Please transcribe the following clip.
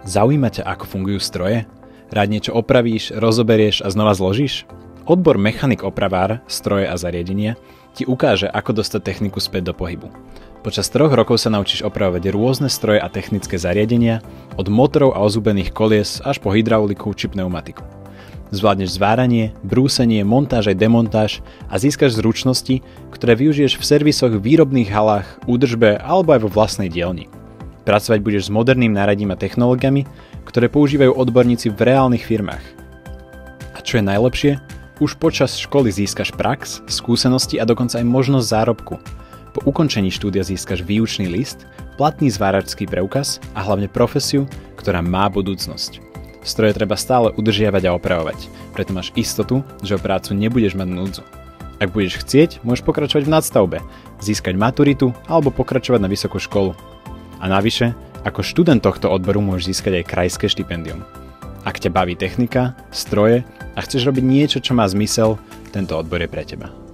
Zaujíma ťa, ako fungujú stroje? Rád niečo opravíš, rozoberieš a znova zložíš? Odbor mechanik-opravár, stroje a zariadenia ti ukáže, ako dostať techniku späť do pohybu. Počas 3 rokov sa naučíš opravovať rôzne stroje a technické zariadenia, od motorov a ozúbených kolies až po hydrauliku či pneumatiku. Zvládneš zváranie, brúsenie, montáž aj demontáž a získaš zručnosti, ktoré využiješ v servisoch, výrobných halách, údržbe alebo aj vo vlastnej dielni. Pracovať budeš s moderným náradím a technológiami, ktoré používajú odborníci v reálnych firmách. A čo je najlepšie? Už počas školy získaš prax, skúsenosti a dokonca aj možnosť zárobku. Po ukončení štúdia získaš výučný list, platný zváračský preukaz a hlavne profesiu, ktorá má budúcnosť. Stroje treba stále udržiavať a opravovať, preto máš istotu, že o prácu nebudeš mať núdzu. Ak budeš chcieť, môžeš pokračovať v nadstavbe, získať maturitu alebo pokračovať na vysokú školu. A navyše, ako študent tohto odboru môžeš získať aj krajské štipendium. Ak ťa baví technika, stroje a chceš robiť niečo, čo má zmysel, tento odbor je pre teba.